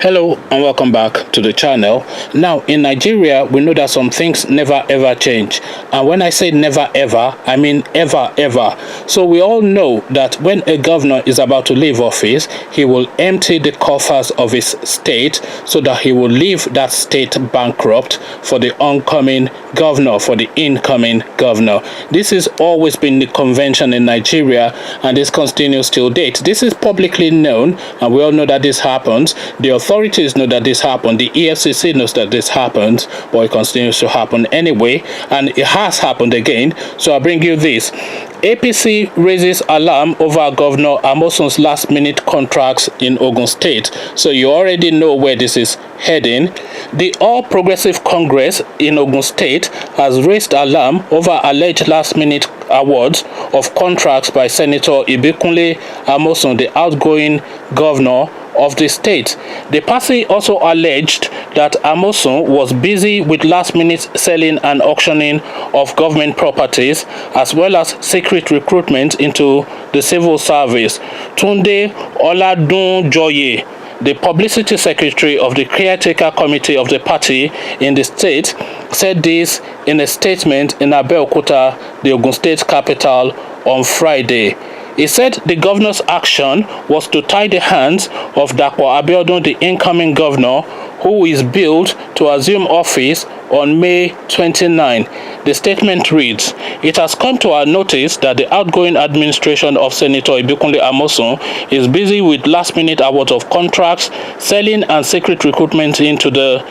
Hello and welcome back to the channel. Now in Nigeria, we know that some things never ever change, and when I say never ever, I mean ever. So we all know that when a governor is about to leave office, he will empty the coffers of his state so that he will leave that state bankrupt for the oncoming governor, for the incoming governor. This has always been the convention in Nigeria, and this continues till date. This is publicly known, and we all know that this happens. The authorities know that this happened. The EFCC knows that this happens, but it continues to happen anyway, and it has happened again. So I bring you this. APC raises alarm over Governor Amosun's last-minute contracts in Ogun State. So you already know where this is heading. The All Progressive Congress in Ogun State has raised alarm over alleged last-minute awards of contracts by Senator Ibikunle Amosun, the outgoing governor of the state. The party also alleged that Amosun was busy with last-minute selling and auctioning of government properties, as well as secret recruitment into the civil service. Tunde Oladunjoye, the publicity secretary of the caretaker committee of the party in the state, said this in a statement in Abeokuta, the Ogun State capital, on Friday. He said the governor's action was to tie the hands of Dapo Abiodun, the incoming governor, who is billed to assume office on May 29. The statement reads, "It has come to our notice that the outgoing administration of Senator Ibikunle Amosun is busy with last-minute awards of contracts, selling and secret recruitment into the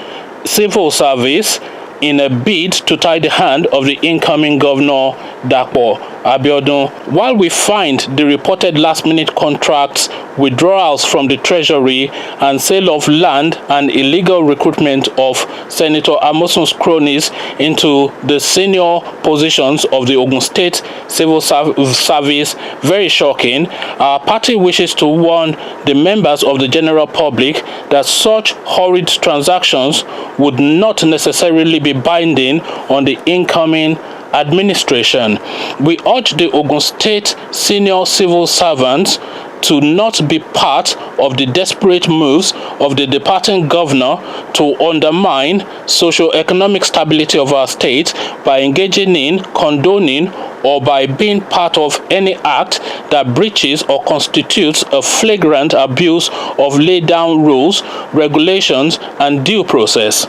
civil service in a bid to tie the hand of the incoming governor, Dapo Abiodun. While we find the reported last-minute contracts, withdrawals from the treasury, and sale of land and illegal recruitment of Senator Amosun's cronies into the senior positions of the Ogun State civil service very shocking. Our party wishes to warn the members of the general public that such horrid transactions would not necessarily be binding on the incoming administration. We urge the Ogun State senior civil servants to not be part of the desperate moves of the departing governor to undermine socio-economic stability of our state by engaging in, condoning, or by being part of any act that breaches or constitutes a flagrant abuse of laid-down rules, regulations, and due process.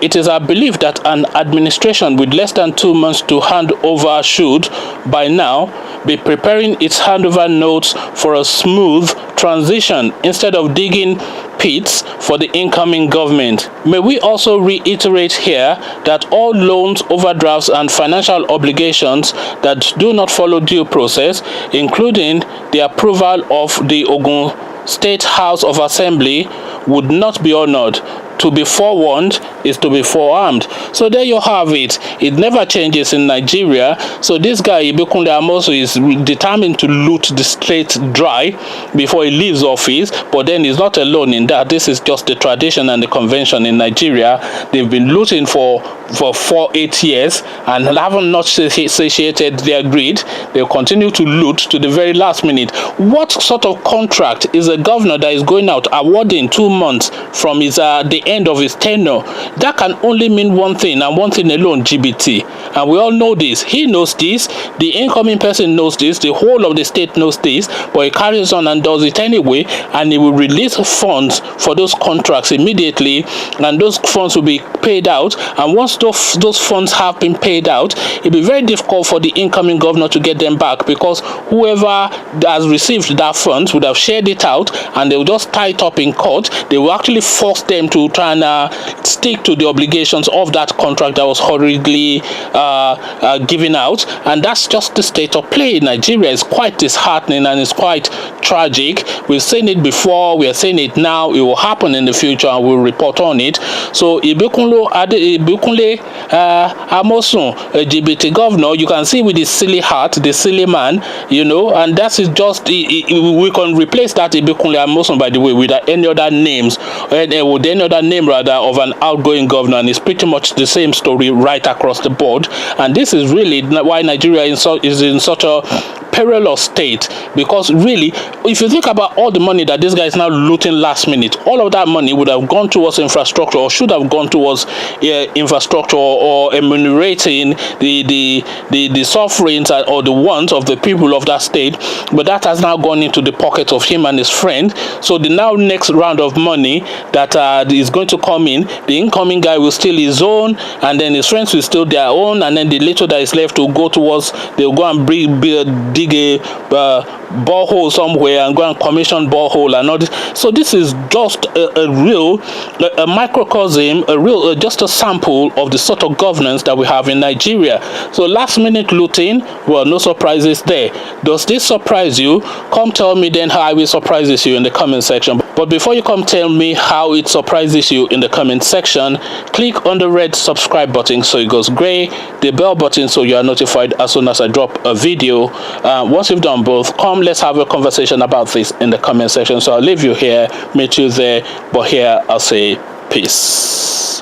It is our belief that an administration with less than 2 months to hand over should, by now, be preparing its handover notes for a smooth transition instead of digging pits for the incoming government. May we also reiterate here that all loans, overdrafts, and financial obligations that do not follow due process, including the approval of the Ogun State House of Assembly, would not be honored. To be forewarned is to be forearmed. So there you have it. It never changes in Nigeria. So this guy, Ibikunle Amosun, is determined to loot the state dry before he leaves office. But then he's not alone in that. This is just the tradition and the convention in Nigeria. They've been looting for 8 years and haven't not satiated their greed. They'll continue to loot to the very last minute. What sort of contract is a governor that is going out awarding 2 months from his the end of his tenure? That can only mean one thing, and one thing alone: GBT. And we all know this. He knows this. The incoming person knows this. The whole of the state knows this. But he carries on and does it anyway, and he will release funds for those contracts immediately, and those funds will be paid out. And once those funds have been paid out, it'll be very difficult for the incoming governor to get them back, because whoever has received that funds would have shared it out, and they will just tie it up in court. They will actually force them to try and stick to the obligations of that contract that was hurriedly given out. And that's just the state of play in Nigeria. It's quite disheartening and it's quite tragic. We've seen it before, we are seeing it now, it will happen in the future, and we'll report on it. So Ibikunle Amosun, a GBT governor, you can see with his silly hat, the silly man, you know, and that is just, we can replace that Ibikunle Amosun, by the way, with any other names with any other name rather of an outgoing governor, and it's pretty much the same story right across the board. And this is really why Nigeria is in such a perilous state, because really, if you think about all the money that this guy is now looting last minute, all of that money would have gone towards infrastructure, or should have gone towards infrastructure, or remunerating the sufferings or the wants of the people of that state. But that has now gone into the pocket of him and his friend. So the now next round of money that is going to come in, the incoming guy will steal his own, and then his friends will steal their own, and then the little that is left will go towards, they'll go and dig a borehole somewhere and go and commission borehole and all this. So this is just a microcosm, just a sample of the sort of governance that we have in Nigeria. So last minute looting, well, no surprises there. Does this surprise you? Come tell me then how it surprises you in the comment section. But before you come tell me how it surprises you in the comment section, click on the red subscribe button so it goes gray, the bell button so you are notified as soon as I drop a video. Once you've done both, let's have a conversation about this in the comment section. So I'll leave you here, meet you there, but here I'll say peace.